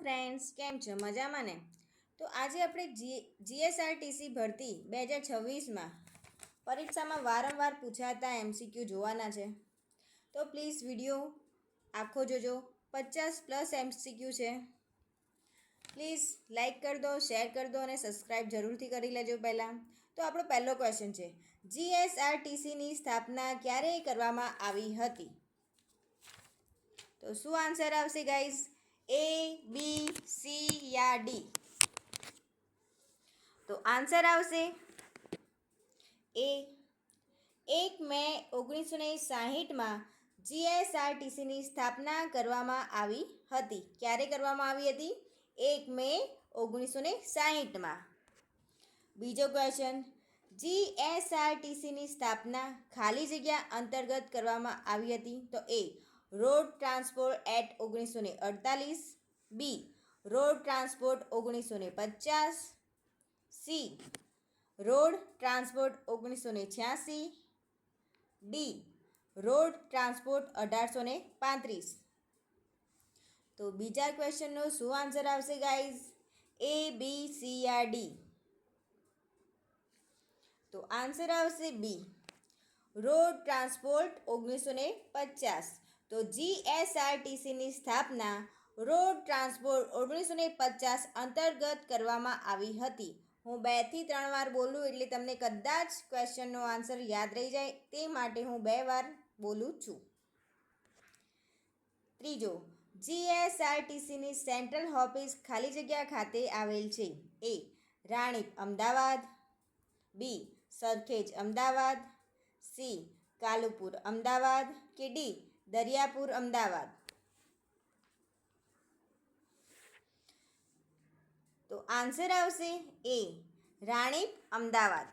Friends, કેમ છો? મજામાં ને? તો આજે આપણે જીએસઆરટીસી ભરતી 2026માં પરીક્ષામાં વારંવાર પૂછાતા એમસીક્યુ જોવાના છે. તો પ્લીઝ વિડીયો આખો જોજો. 50+ એમસીક્યુ છે. પ્લીઝ લાઇક કરી દો, શેર કરી દો અને સબસ્ક્રાઈબ જરૂરથી કરી લેજો પહેલાં. તો આપણો પહેલો ક્વેશ્ચન છે, જીએસઆરટીસીની સ્થાપના ક્યારે કરવામાં આવી હતી? તો શું આન્સર આવશે guys? A, B, C yeah D? તો આન્સર આવશે A. 1 મે 1960માં જીએસઆરટીસીની સ્થાપના કરવામાં આવી હતી. ક્યારે કરવામાં આવી હતી? 1 મે 1960માં. બીજો ક્વેશ્ચન, જીએસઆરટીસીની સ્થાપના ખાલી જગ્યા અંતર્ગત કરવામાં આવી હતી. તો A. Road transport act 1948, B. Road transport 1950, C. Road transport 1986, D. Road transport 1835. તો બીજા ક્વેશ્ચનનો શું આન્સર આવશે guys? A, B, C yeah D? તો આન્સર આવશે B. Road transport 1950. તો જીએસઆરટીસીની સ્થાપના રોડ ટ્રાન્સપોર્ટ 1950 અંતર્ગત કરવામાં આવી હતી. હું 2 થી 3 વાર બોલું એટલે તમને કદાચ ક્વેશ્ચનનો આન્સર યાદ રહી જાય, તે માટે હું 2 વાર બોલું છું. ત્રીજો, જીએસઆરટીસીની સેન્ટ્રલ ઓફિસ ખાલી જગ્યા ખાતે આવેલ છે. A. Ranip Ahmedabad, B. Sarkhej Ahmedabad, C. Kalupur Ahmedabad કે D. દરિયાપુર અમદાવાદ? તો આન્સર આવશે A. રાણીપ અમદાવાદ.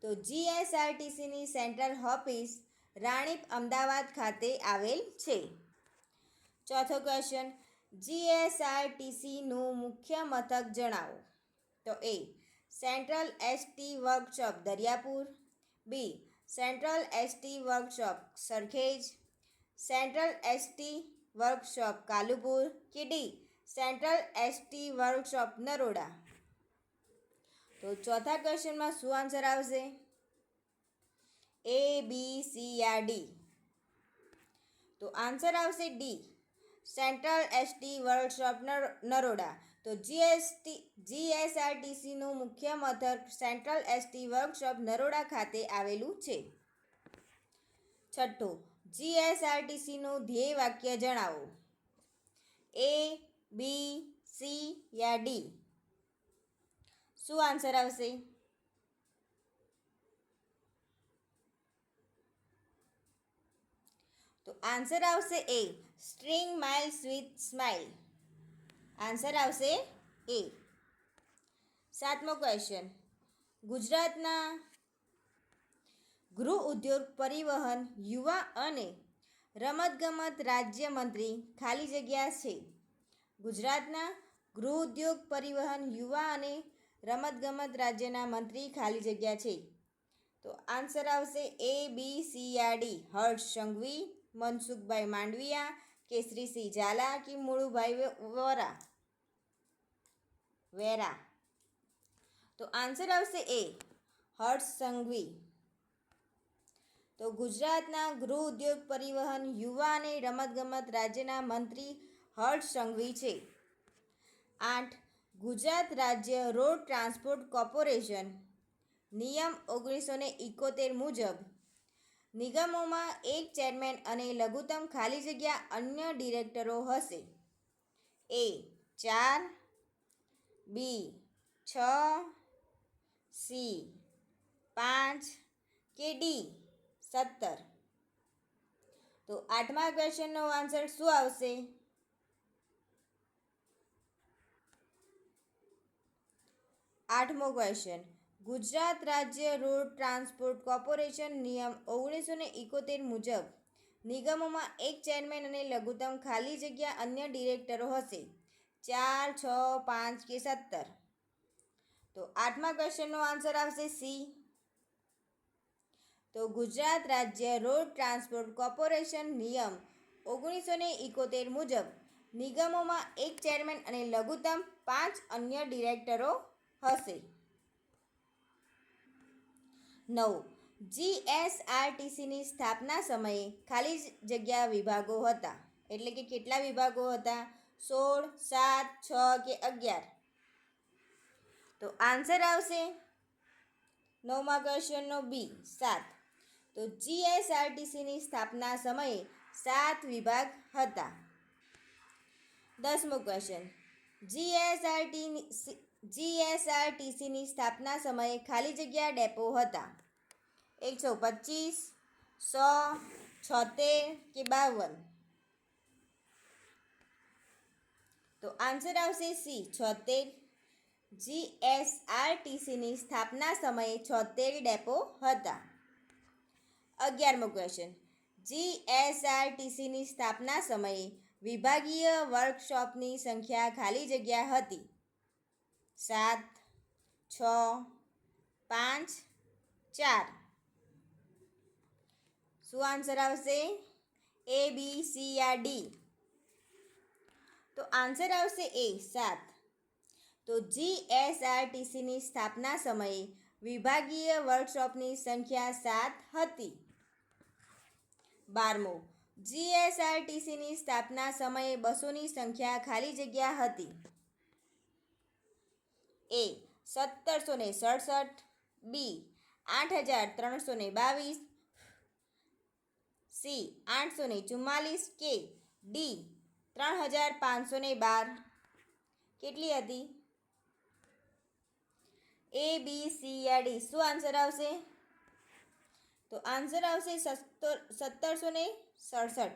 તો જીએસઆરટીસીની સેન્ટ્રલ ઓફિસ રાણીપ અમદાવાદ ખાતે આવેલ છે. ચોથો ક્વેશ્ચન, જીએસઆરટીસીનું મુખ્ય મથક જણાવો. તો A. Central ST workshop Dariyapur, B. Central ST workshop Sarkhej, central ST workshop Kalupur કે D. Central ST workshop Naroda? તો ચોથા ક્વેશ્ચનમાં શું આન્સર આવશે? A, B, C yeah D? તો આન્સર આવશે D. Central ST workshop Naroda. તો જીએસઆરટીસીનું મુખ્ય મથક સેન્ટ્રલ એસટી વર્કશોપ નરોડા ખાતે આવેલું છે. છઠ્ઠો, જીએસઆરટીસીનું ધ્યેય વાક્ય જણાવો. A, B, C yeah D? શું આન્સર આવશે? તો આન્સર આવશે A. String miles with smile. Answer આવશે A. સાતમો ક્વેશ્ચન, ગુજરાતના ગૃહ ઉદ્યોગ પરિવહન યુવા અને રમતગમત રાજ્યમંત્રી ખાલી જગ્યા છે. ગુજરાતના ગૃહ ઉદ્યોગ પરિવહન યુવા અને રમતગમત રાજ્યના મંત્રી ખાલી જગ્યા છે. તો આન્સર આવશે A, B, C yeah D? Harsh Sanghavi, Mansukhbhai Mandaviya, Kesrisinh Jhala કે મુળુભાઈ વેરા? તો આન્સર આવશે A. હર્ષ સંઘવી. તો ગુજરાતના ગૃહ ઉદ્યોગ પરિવહન યુવા અને રમતગમત રાજ્યના મંત્રી હર્ષ સંઘવી છે. 8. ગુજરાત રાજ્ય રોડ ટ્રાન્સપોર્ટ કોર્પોરેશન નિયમ 1971 મુજબ નિગમોમાં એક ચેરમેન અને લઘુત્તમ ખાલી જગ્યા અન્ય ડિરેક્ટરો હશે. A. 4, B. 6, C. 5 કે D. 17? તો 8મા ક્વેશ્ચનનો આન્સર શું આવશે? આઠમો ક્વેશ્ચન, ગુજરાત રાજ્ય રોડ ટ્રાન્સપોર્ટ કોર્પોરેશન નિયમ 1971 મુજબ નિગમોમાં એક ચેરમેન અને લઘુત્તમ ખાલી જગ્યા અન્ય ડિરેક્ટરો હશે. 4, 6, 5 કે 17? તો 8મા ક્વેશ્ચનનો આન્સર આવશે C. તો ગુજરાત રાજ્ય રોડ ટ્રાન્સપોર્ટ કોર્પોરેશન નિયમ 1971 મુજબ નિગમોમાં એક ચેરમેન અને લઘુત્તમ 5 અન્ય ડિરેક્ટરો હશે. 9. જીએસઆરટીસીની સ્થાપના સમયે ખાલી જગ્યા વિભાગો હતા. એટલે કે કેટલા વિભાગો હતા? 16, 7, 6 કે 11? તો આન્સર આવશે 9મા ક્વેશ્ચનનો બી, 7. તો જીએસઆરટીસીની સ્થાપના સમયે 7 વિભાગ હતા. 10મો ક્વેશ્ચન, જીએસઆરટીસીની સ્થાપના સમયે ખાલી જગ્યા ડેપો હતા. 125, 100, 76 કે 52? તો આન્સર આવશે સી, 76. જીએસઆરટીસીની સ્થાપના સમયે 76 ડેપો હતા. 11મો ક્વેશ્ચન, જીએસઆરટીસીની સ્થાપના સમયે વિભાગીય વર્કશોપની સંખ્યા ખાલી જગ્યા હતી. 7, 6, 5, 4? શું આન્સર આવશે? એ, બી, સી યા ડી? તો આન્સર આવશે એ, 7. તો જીએસઆરટીસીની સ્થાપના સમયે વિભાગીય વર્કશોપની સંખ્યા 7 હતી. 12મો, જીએસઆરટીસીની સ્થાપના સમયે બસોની સંખ્યા ખાલી જગ્યા હતી. એ, 1767, બી, 8322, સી, 844 કે ડી, 3512? કેટલી હતી? એ, બી, સી યા ડી? શું આન્સર આવશે? તો આન્સર આવશે 1767.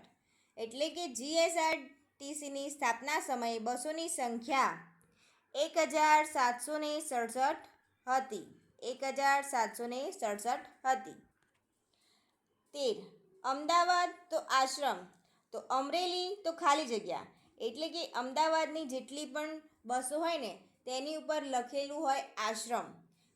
એટલે કે જીએસઆરટીસીની સ્થાપના સમયે બસોની સંખ્યા 1767 હતી. 1767 હતી. 13. અમદાવાદ તો આશ્રમ, તો અમરેલી તો ખાલી જગ્યા. એટલે કે અમદાવાદની જેટલી પણ બસો હોય ને તેની ઉપર લખેલું હોય આશ્રમ.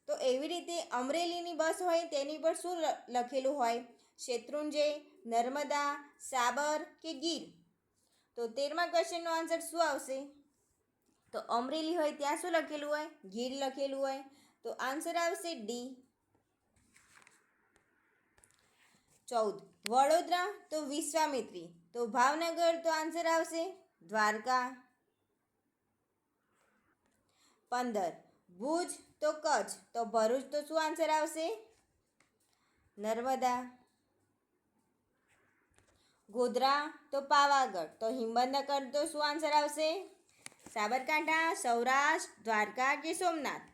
તો એવી રીતે અમરેલીની બસ હોય તેની પર શું લખેલું હોય? શેત્રુંજય, નર્મદા, સાબર કે ગીર? તો 13મા ક્વેશ્ચનનો આન્સર શું આવશે? તો અમરેલી હોય ત્યાં શું લખેલું હોય? ગીર લખેલું હોય. તો આન્સર આવશે ડી. 14. વડોદરા તો વિશ્વામિત્રી, તો ભાવનગર તો આન્સર આવશે દ્વારકા. 15. ભુજ તો કચ્છ, તો ભરૂચ તો શું આન્સર આવશે? નર્મદા. ગોધરા તો પાવાગઢ, તો હિંમતનગર તો શું આન્સર આવશે? સાબરકાંઠા, સૌરાષ્ટ્ર, દ્વારકા કે સોમનાથ?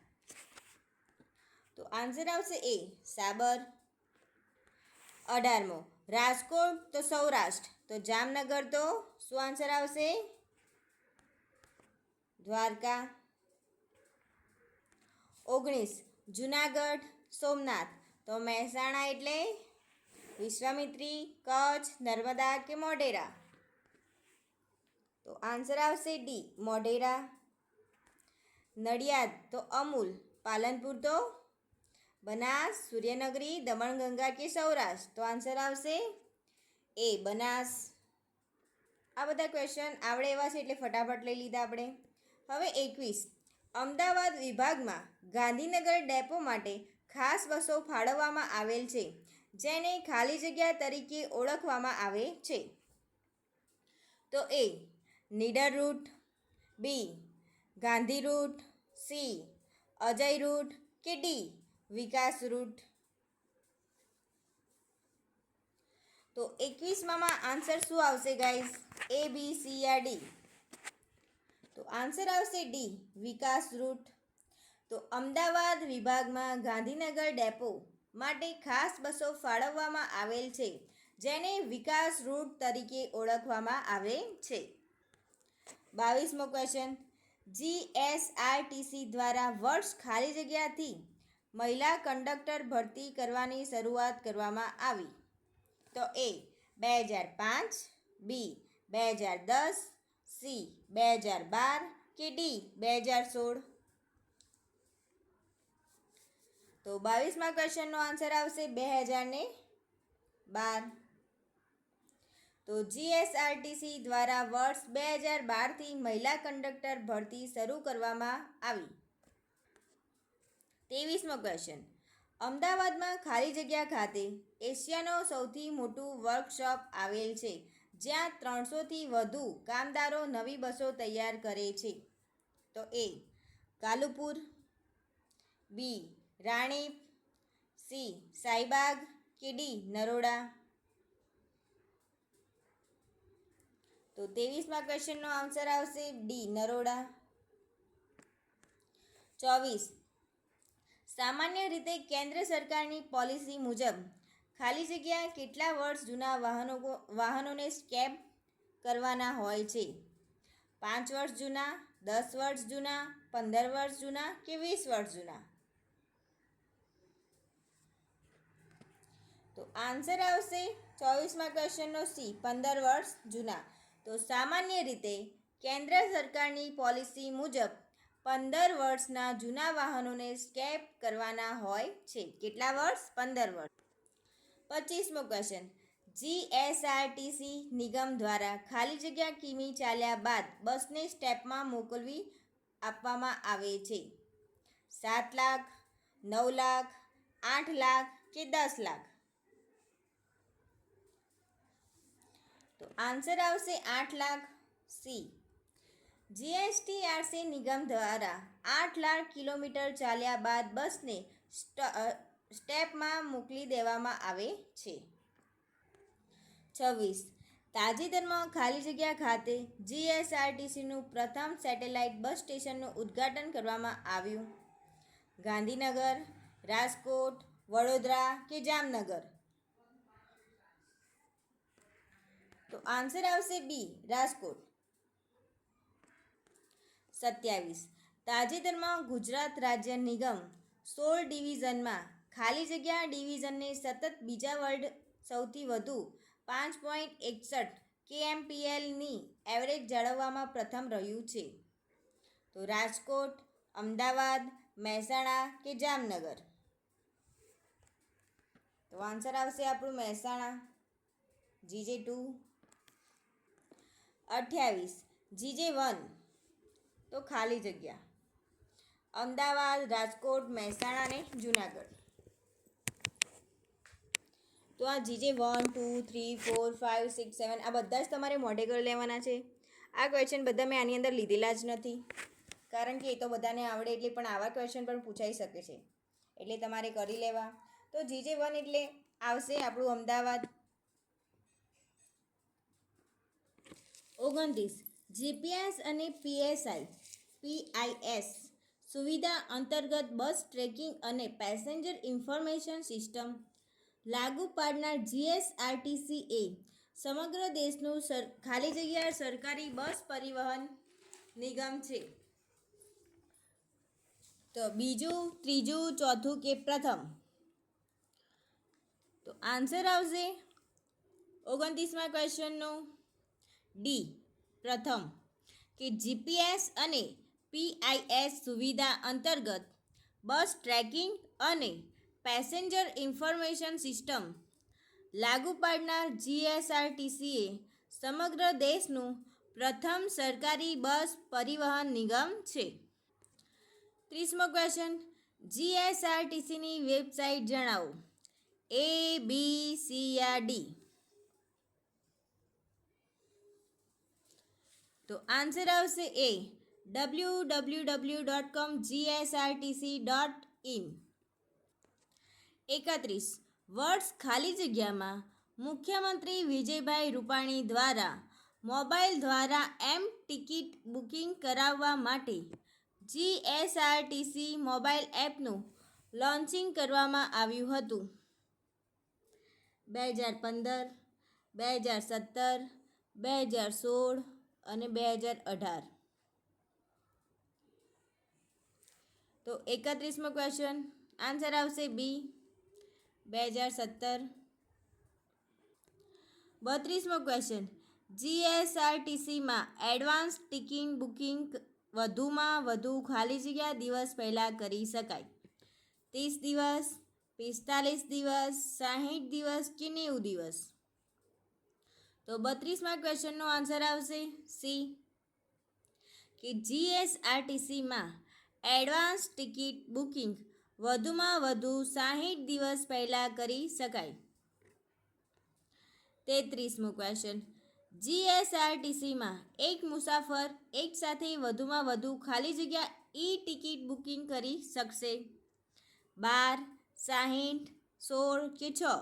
તો આન્સર આવશે એ, સાબર. 18મો, રાજકોટ તો સૌરાષ્ટ્ર, તો જામનગર તો શું આન્સર આવશે? દ્વારકા. 19. જુનાગઢ, સોમનાથ, તો મહેસાણા એટલે વિશ્વામિત્રી, કચ્છ, નર્મદા કે મોઢેરા? તો આન્સર આવશે ડી, મોઢેરા. નડિયાદ તો અમૂલ, પાલનપુર તો બનાસ, સૂર્યનગરી, દમણગંગા કે સૌરાષ્ટ્ર? તો આન્સર આવશે એ, બનાસ. આ બધા ક્વેશ્ચન આવડે એવા છે એટલે ફટાફટ લઈ લીધા આપણે. હવે 21. અમદાવાદ વિભાગમાં ગાંધીનગર ડેપો માટે ખાસ બસો ફાળવવામાં આવેલ છે, જેને ખાલી જગ્યા તરીકે ઓળખવામાં આવે છે. તો A, Nidar route, B, Gandhi route, C, Ajay route કે ડી, વિકાસ રૂટ? તો 21માં આન્સર શું આવશે ગાઈઝ? એ, બી, સી યા ડી? તો આન્સર આવશે ડી, વિકાસ રૂટ. તો અમદાવાદ વિભાગમાં ગાંધીનગર ડેપો માટે ખાસ બસો ફાળવવામાં આવેલ છે, જેને વિકાસ રૂટ તરીકે ઓળખવામાં આવે છે. 22મો ક્વેશ્ચન, જીએસઆરટીસી દ્વારા વર્ષ ખાલી જગ્યાથી મહિલા કંડક્ટર ભરતી કરવાની શરૂઆત કરવામાં આવી. તો એ, 2005, બી, 2010, સી, 2012 કે ડી, 2016? તો 22મા ક્વેશ્ચનનો આન્સર આવશે 2012. તો જીએસઆરટીસી દ્વારા વર્ષ 2012થી મહિલા કંડક્ટર ભરતી શરૂ કરવામાં આવી. 23મો ક્વેશ્ચન. અમદાવાદમાં ખાલી જગ્યા ખાતે એશિયાનો સૌથી મોટું વર્કશોપ આવેલ છે, જ્યાં 300થી વધુ કામદારો નવી બસો તૈયાર કરે છે. તો એ કાલુપુર, બી રાણીપ, સી સાઈબાગ કે ડી નરોડા. તો 23મા ક્વેશ્ચનનો આન્સર આવશે ડી નરોડા. 24. સામાન્ય રીતે કેન્દ્ર સરકારની પોલિસી મુજબ ખાલી જગ્યા કેટલા વર્ષ જૂના વાહનોને સ્કેપ કરવાના હોય છે? 5 વર્ષ જૂના, 10 વર્ષ જૂના, 15 વર્ષ જૂના કે 20 વર્ષ જૂના? તો આન્સર આવશે 24મા ક્વેશ્ચનનો સી 15 વર્ષ જૂના. તો સામાન્ય રીતે કેન્દ્ર સરકારની પોલિસી મુજબ 15 વર્ષના જૂના વાહનોને સ્કેપ કરવાના હોય છે. કેટલા વર્ષ? 15 વર્ષ. 25મો ક્વેશ્ચન. જીએસઆરટીસી નિગમ દ્વારા ખાલી જગ્યા કિમી ચાલ્યા બાદ બસને સ્ટેપમાં મોકલવી આપવામાં આવે છે. 7 લાખ, 9 લાખ, 8 લાખ કે 10 લાખ? તો આન્સર આવશે 8 લાખ, સી. જીએસટીઆરસી નિગમ દ્વારા 8 લાખ કિલોમીટર ચાલ્યા બાદ બસને સ્ટેપમાં મોકલી દેવામાં આવે છે. 26. તાજેતરમાં ખાલી જગ્યા ખાતે જીએસઆરટીસીનું પ્રથમ સેટેલાઇટ બસ સ્ટેશનનું ઉદ્ઘાટન કરવામાં આવ્યું. ગાંધીનગર, રાજકોટ, વડોદરા કે જામનગર? તો આન્સર આવશે બી રાજકોટ. 27. તાજેતરમાં ગુજરાત રાજ્ય નિગમ 16 ડિવિઝનમાં ખાલી જગ્યા ડિવિઝનને સતત બીજા વર્લ્ડ સૌથી વધુ 5.61 KMPLની એવરેજ જાળવવામાં પ્રથમ રહ્યું છે. તો રાજકોટ, અમદાવાદ, મહેસાણા કે જામનગર? તો આન્સર આવશે આપણું મહેસાણા, GJ2. 28. GJ1 તો ખાલી જગ્યા અમદાવાદ, રાજકોટ, મહેસાણા અને જુનાગઢ. તો આ GJ1, 2, 3, 4, 5, 6, 7 આ બધા જ તમારે મોઢે કરી લેવાના છે. આ ક્વેશ્ચન બધા મેં આની અંદર લીધેલા જ નથી, કારણ કે એ તો બધાને આવડે એટલે, પણ આવા ક્વેશ્ચન પણ પૂછાઈ શકે છે, એટલે તમારે કરી લેવા. તો GJ1 એટલે આવશે આપણું અમદાવાદ. 29. જીપીએસ અને PIS સુવિધા અંતર્ગત બસ ટ્રેકિંગ અને પેસેન્જર ઇન્ફોર્મેશન સિસ્ટમ લાગુ પાડનાર જીએસઆરટીસી એ સમગ્ર દેશનું ખાલી જગ્યા સરકારી બસ પરિવહન નિગમ છે. તો બીજું, ત્રીજું, ચોથું કે પ્રથમ? તો આન્સર આવશે 29મા ક્વેશ્ચનનો ડી પ્રથમ, કે જીપીએસ અને PIS સુવિધા અંતર્ગત બસ ટ્રેકિંગ અને પેસેન્જર ઇન્ફોર્મેશન સિસ્ટમ લાગુ પાડનાર જીએસઆરટીસીએ સમગ્ર દેશનું પ્રથમ સરકારી બસ પરિવહન નિગમ છે. 30મો ક્વેશ્ચન. જીએસઆરટીસીની વેબસાઇટ જણાવો. A, B, C yeah D? તો આન્સર આવશે એ www.gsrtc.in. 31. વર્ષ ખાલી જગ્યામાં મુખ્યમંત્રી વિજયભાઈ રૂપાણી દ્વારા મોબાઈલ દ્વારા ટિકિટ બુકિંગ કરાવવા માટે જીએસઆરટીસી મોબાઈલ એપનું લોન્ચિંગ કરવામાં આવ્યું હતું. 2015, 2017, 2016 અને 2018. તો 31મો ક્વેશ્ચન આન્સર આવશે બી 2017. 32મો ક્વેશ્ચન. જીએસઆરટીસીમાં એડવાન્સ ટિકિટ બુકિંગ વધુમાં વધુ ખાલી જગ્યા દિવસ પહેલાં કરી શકાય. 30 દિવસ, 45 દિવસ, 60 દિવસ કે 90 દિવસ? તો 32મા ક્વેશ્ચનનો આન્સર આવશે સી, કે જીએસઆરટીસીમાં એડવાન્સ ટિકિટ બુકિંગ વધુમાં વધુ 60 દિવસ પહેલાં કરી શકાય. 33મો ક્વેશ્ચન, જીએસઆરટીસીમાં એક મુસાફર એકસાથે વધુમાં વધુ ખાલી જગ્યા ઈ ટિકિટ બુકિંગ કરી શકશે? 12, 60, 16 કે 6?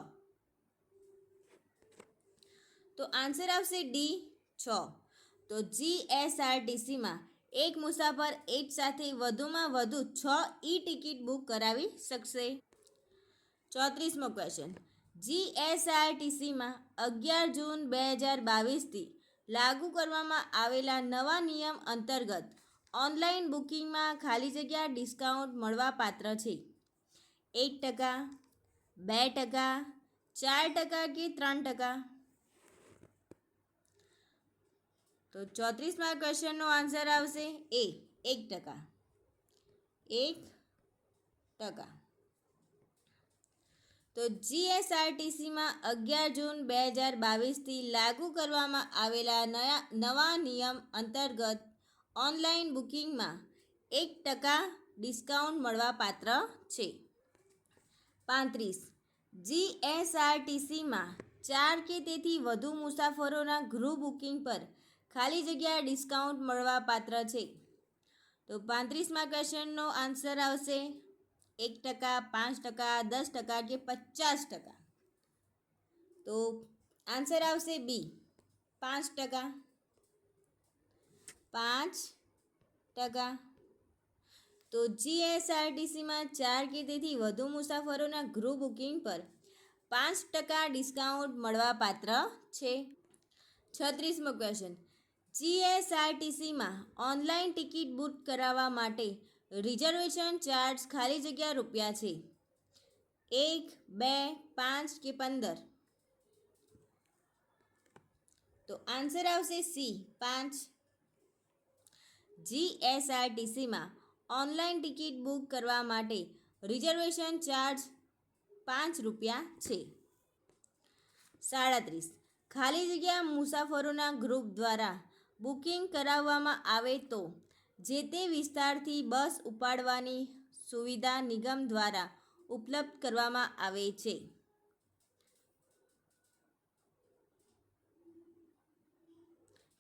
તો આન્સર આવશે ડી 6. તો જીએસઆરટીસીમાં એક મુસાફર એકસાથે વધુમાં વધુ 6 ઈ ટિકિટ બુક કરાવી શકશે. 34મો ક્વેશ્ચન, જીએસઆરટીસીમાં 11 જૂન 2022થી લાગુ કરવામાં આવેલા નવા નિયમ અંતર્ગત ઓનલાઈન બુકિંગમાં ખાલી જગ્યા ડિસ્કાઉન્ટ મળવાપાત્ર છે. 1%, 2%, 4% કે 3%? તો 34મા ક્વેશ્ચનનો આન્સર આવશે એ 1%. 1%. તો જીએસઆરટીસીમાં 11 જૂન 2022થી લાગુ કરવામાં આવેલા નવા નિયમ અંતર્ગત ઓનલાઈન બુકિંગમાં 1% ડિસ્કાઉન્ટ મળવાપાત્ર છે. 35, જીએસઆરટીસીમાં 4 કે તેથી વધુ મુસાફરોના ગૃહ બુકિંગ પર ખાલી જગ્યા ડિસ્કાઉન્ટ મળવાપાત્ર છે. તો 35મા ક્વેશ્ચનનો આન્સર આવશે 1%, 5%, 10% કે 50%? તો આન્સર આવશે બી 5%. 5%. તો જીએસઆરટીસીમાં 4 કે તેથી વધુ મુસાફરોના ગૃહ બુકિંગ પર 5% ડિસ્કાઉન્ટ મળવાપાત્ર છે. 36મો ક્વેશ્ચન, જીએસઆરટીસીમાં ઓનલાઈન ટિકિટ બુક કરાવવા માટે રિઝર્વેશન ચાર્જ ખાલી જગ્યા રૂપિયા છે. 1, 2, 5 કે 15? તો આન્સર આવશે સી 5. જીએસઆરટીસીમાં ઓનલાઈન ટિકિટ બુક કરવા માટે રિઝર્વેશન ચાર્જ 5 રૂપિયા છે. 37, ખાલી જગ્યા મુસાફરોના ગ્રુપ દ્વારા બુકિંગ કરાવવામાં આવે તો જે તે વિસ્તારથી બસ ઉપાડવાની સુવિધા નિગમ દ્વારા ઉપલબ્ધ કરવામાં આવે છે.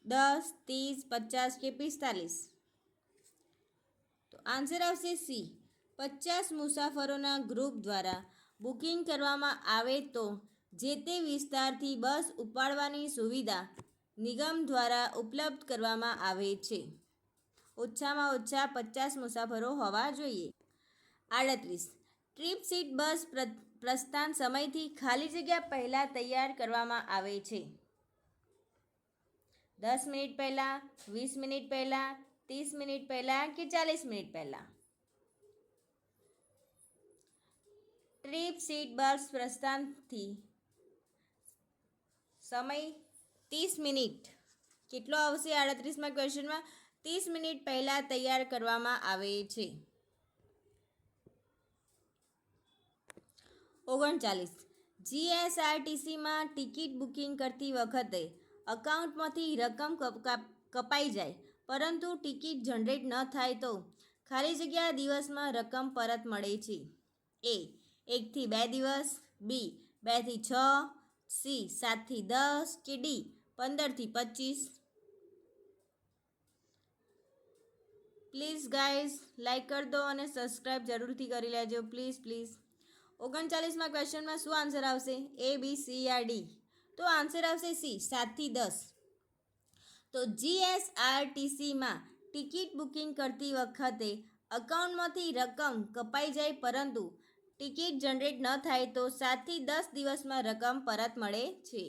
10, 30, 50 કે 45? તો આન્સર આવશે સી 50 મુસાફરોના ગ્રુપ દ્વારા બુકિંગ કરવામાં આવે તો જે તે વિસ્તારથી બસ ઉપાડવાની સુવિધા નિગમ દ્વારા ઉપલબ્ધ કરવામાં આવે છે. ઓછામાં ઓછા 50 મુસાફરો હોવા જોઈએ. 38, ટ્રીપ સીટ બસ પ્રસ્થાન સમયથી ખાલી જગ્યા પહેલાં તૈયાર કરવામાં આવે છે. 10 મિનિટ પહેલાં, 20 મિનિટ પહેલાં, 30 મિનિટ પહેલાં કે 40 મિનિટ પહેલાં? ટ્રીપ સીટ બસ પ્રસ્થાનથી સમય 30 મિનિટ કેટલો આવશે 38મા ક્વેશ્ચનમાં? 30 મિનિટ પહેલાં તૈયાર કરવામાં આવે છે. 39, જીએસઆરટીસીમાં ટિકિટ બુકિંગ કરતી વખતે અકાઉન્ટમાંથી રકમ કપાઈ જાય પરંતુ ટિકિટ જનરેટ ન થાય તો ખાલી જગ્યા દિવસમાં રકમ પરત મળે છે. એ 1 થી 2 દિવસ, બી 2 થી 6, સી 7 થી 10 કે ડી 15 થી 25? પ્લીઝ ગાઈઝ લાઈક કરી દો અને સબસ્ક્રાઈબ જરૂરથી કરી લેજો પ્લીઝ. 39મા ક્વેશ્ચનમાં શું આન્સર આવશે? એ, બી, સી યા ડી? તો આન્સર આવશે સી 7 થી 10. તો જીએસઆરટીસીમાં ટિકિટ બુકિંગ કરતી વખતે અકાઉન્ટમાંથી રકમ કપાઈ જાય પરંતુ ટિકિટ જનરેટ ન થાય તો 7 થી 10 દિવસમાં રકમ પરત મળે છે.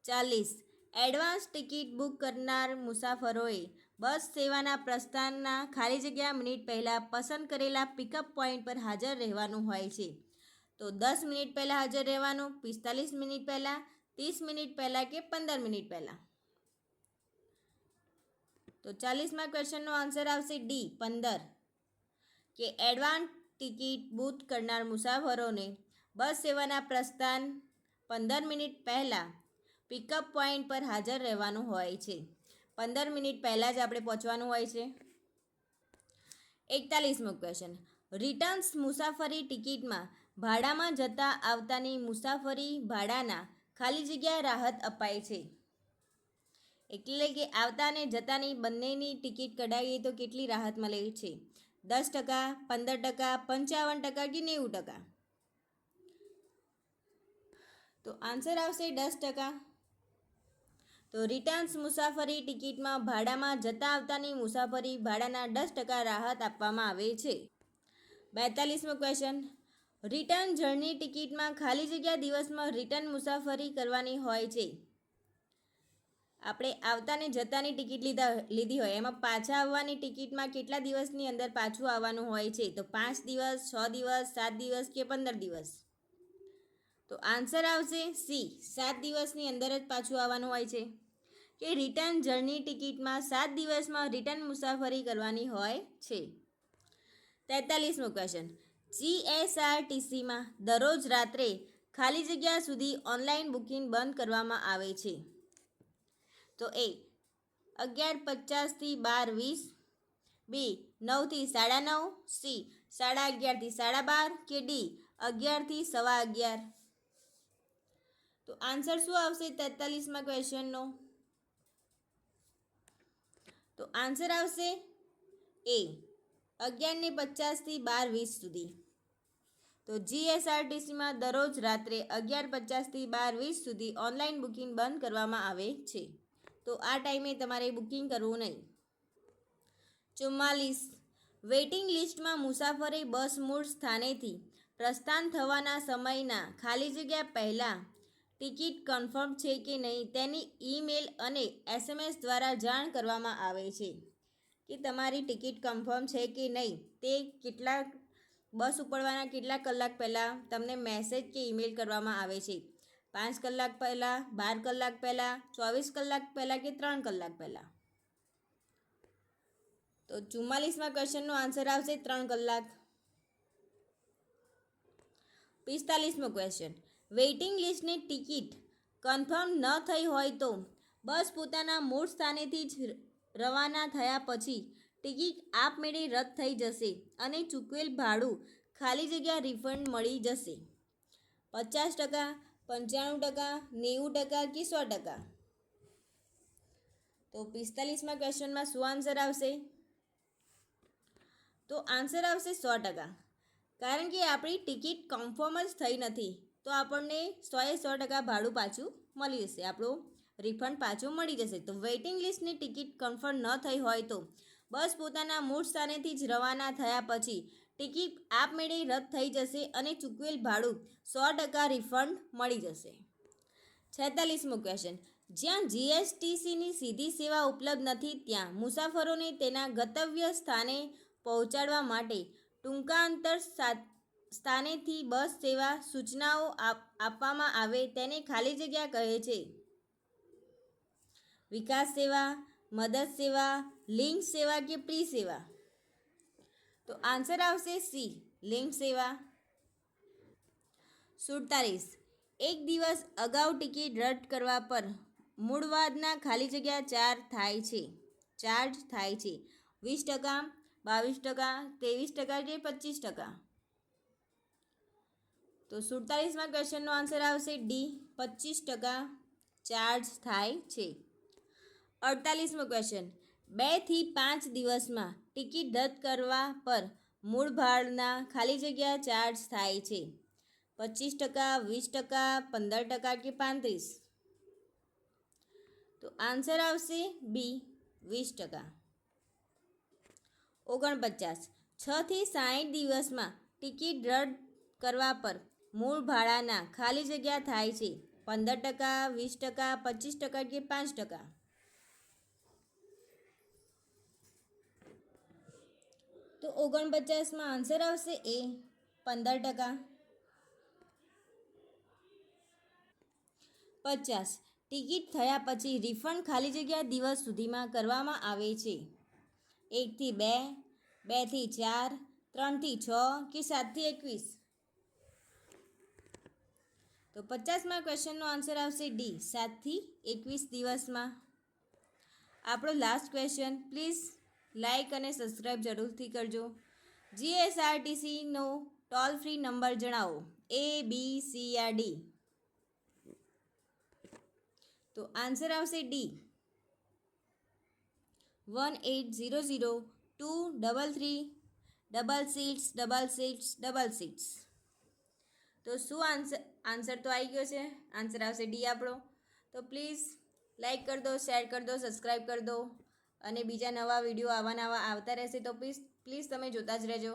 40, એડવાન્સ ટિકિટ બુક કરનાર મુસાફરોએ બસ સેવાના પ્રસ્થાનના ખાલી જગ્યા મિનિટ પહેલાં પસંદ કરેલા પિકઅપ પોઈન્ટ પર હાજર રહેવાનું હોય છે. તો 10 મિનિટ પહેલાં હાજર રહેવાનું, 45 મિનિટ પહેલાં, 30 મિનિટ પહેલાં કે 15 મિનિટ પહેલાં? તો 40મા ક્વેશ્ચનનો આન્સર આવશે ડી 15, કે એડવાન્સ ટિકિટ બુક કરનાર મુસાફરોને બસ સેવાના પ્રસ્થાન 15 મિનિટ પહેલાં પિકઅપ પોઈન્ટ પર હાજર રહેવાનું હોય છે. 15 મિનિટ પહેલાં જ આપણે પહોંચવાનું હોય છે. 41મો ક્વેશ્ચન. રિટર્ન્સ મુસાફરી ટિકિટમાં ભાડામાં જતા આવતાની મુસાફરી ભાડાના ખાલી જગ્યા રાહત અપાય છે. એટલે કે આવતા અને જતાની બંનેની ટિકિટ કઢાવીએ તો કેટલી રાહત મળે છે? 10%, 15%, 55% કે 90%? તો આન્સર આવશે 10%. તો રિટર્ન્સ મુસાફરી ટિકિટમાં ભાડામાં જતા આવતાની મુસાફરી ભાડાના 10% રાહત આપવામાં આવે છે. 42મો ક્વેશ્ચન. રિટર્ન જર્ની ટિકિટમાં ખાલી જગ્યા દિવસમાં રિટર્ન મુસાફરી કરવાની હોય છે. આપણે આવતાને જતાની ટિકિટ લીધી હોય, એમાં પાછા આવવાની ટિકિટમાં કેટલા દિવસની અંદર પાછું આવવાનું હોય છે? તો 5 દિવસ, 6 દિવસ, 7 દિવસ કે 15 દિવસ? તો આન્સર આવશે સી, 7 દિવસની અંદર જ પાછું આવવાનું હોય છે. કે રિટર્ન જર્ની ટિકિટમાં 7 દિવસમાં રિટર્ન મુસાફરી કરવાની હોય છે. 43મો ક્વેશ્ચન. જીએસઆરટીસીમાં દરરોજ રાત્રે ખાલી જગ્યા સુધી ઓનલાઈન બુકિંગ બંધ કરવામાં આવે છે. તો એ 11:50 થી 12:20, બી 9 થી 9:30, સી 11:30 થી 12:30 કે ડી 11 થી 11:15? તો આન્સર શું આવશે 43મા ક્વેશ્ચનનો? તો આન્સર આવશે એ 11:50 થી 12:20 સુધી. તો જીએસઆરટીસીમાં દરરોજ રાત્રે 11:50 થી 12:20 સુધી ઓનલાઈન બુકિંગ બંધ કરવામાં આવે છે. તો આ ટાઈમે તમારે બુકિંગ કરવું નહીં. 44. વેઇટિંગ લિસ્ટમાં મુસાફરે બસ મૂળ સ્થાનેથી પ્રસ્થાન થવાના સમયના ખાલી જગ્યા પહેલાં ટિકિટ કન્ફર્મ છે કે નહીં તેની ઈમેલ અને SMS દ્વારા જાણ કરવામાં આવે છે. કે તમારી ટિકિટ કન્ફર્મ છે કે નહીં તે બસ ઉપડવાના કેટલા કલાક પહેલાં તમને મેસેજ કે ઈમેલ કરવામાં આવે છે? 5 કલાક પહેલાં, 12 કલાક પહેલાં, 24 કલાક પહેલાં કે 3 કલાક પહેલાં? તો 44મા ક્વેશ્ચનનો આન્સર આવશે 3 કલાક. 45મો ક્વેશ્ચન. વેઇટિંગ લિસ્ટની ટિકિટ કન્ફર્મ ન થઈ હોય તો બસ પોતાના મૂળ સ્થાનેથી જ રવાના થયા પછી ટિકિટ આપમેળે રદ થઈ જશે અને ચૂકવેલ ભાડું ખાલી જગ્યા રિફંડ મળી જશે. 50%, 95%, 90% કે 100%? તો 45મા ક્વેશ્ચનમાં શું આન્સર આવશે? તો આન્સર આવશે 100%. કારણ કે આપણી ટિકિટ કન્ફર્મ જ થઈ નથી તો આપણને 100% ભાડું પાછું મળી જશે, આપણું રિફંડ પાછું મળી જશે. તો વેઇટિંગ લિસ્ટની ટિકિટ કન્ફર્મ ન થઈ હોય તો બસ પોતાના મૂળ સ્થાનેથી જ રવાના થયા પછી ટિકિટ આપમેળે રદ થઈ જશે અને ચૂકવેલ ભાડું 100% રિફંડ મળી જશે. 46મો ક્વેશ્ચન. જ્યાં જીએસટીસીની સીધી સેવા ઉપલબ્ધ નથી ત્યાં મુસાફરોને તેના ગંતવ્ય સ્થાને પહોંચાડવા માટે ટૂંકા અંતર સ્થાનેથી બસ સેવા સૂચનાઓ આપવામાં આવે તેને ખાલી જગ્યા કહે છે? વિકાસ સેવા, મદદ સેવા, લિંક સેવા કે પ્રી સેવા? તો આન્સર આવશે સી, લિંક સેવા. 47. એક દિવસ અગાઉ ટિકિટ રદ કરવા પર મૂળવાદના ખાલી જગ્યા ચાર્જ થાય છે? 20%, 22%, 23% કે 25%? તો 47મા ક્વેશ્ચનનો આન્સર આવશે ડી, 25% ચાર્જ થાય છે. 48મો ક્વેશ્ચન. 2 થી 5 દિવસમાં ટિકિટ રદ કરવા પર મૂળ ભાડના ખાલી જગ્યા ચાર્જ થાય છે? 25%, 20%, 15% કે 35%? તો આન્સર આવશે બી, 20%. 49. 6 થી 60 દિવસમાં ટિકિટ રદ કરવા પર મૂળ ભાડાના ખાલી જગ્યા થાય છે? 15%, 20%, 25% કે 5%? તો 49માં આન્સર આવશે એ, 15%. 50. ટિકિટ થયા પછી રિફંડ ખાલી જગ્યા દિવસ સુધીમાં કરવામાં આવે છે? 1 થી 2, 2 થી 4, 3 થી 6 કે 7 થી 21? તો 50મા ક્વેશ્ચનનો આન્સર આવશે ડી, 7 થી 21 દિવસમાં. આપણો લાસ્ટ ક્વેશ્ચન, પ્લીઝ લાઇક અને સબસ્ક્રાઈબ જરૂરથી કરજો. જીએસઆરટીસીનો ટોલ ફ્રી નંબર જણાવો, A B C yeah D. તો આન્સર આવશે ડી, 180023366666. તો શું આન્સર તો આવી ગયો છે. આન્સર આવશે ડી આપણો. તો પ્લીઝ લાઈક કરી દો, શેર કરી દો, સબસ્ક્રાઈબ કરી દો અને બીજા નવા વિડીયો આવતા રહેશે તો પ્લીઝ તમે જોતા જ રહેજો.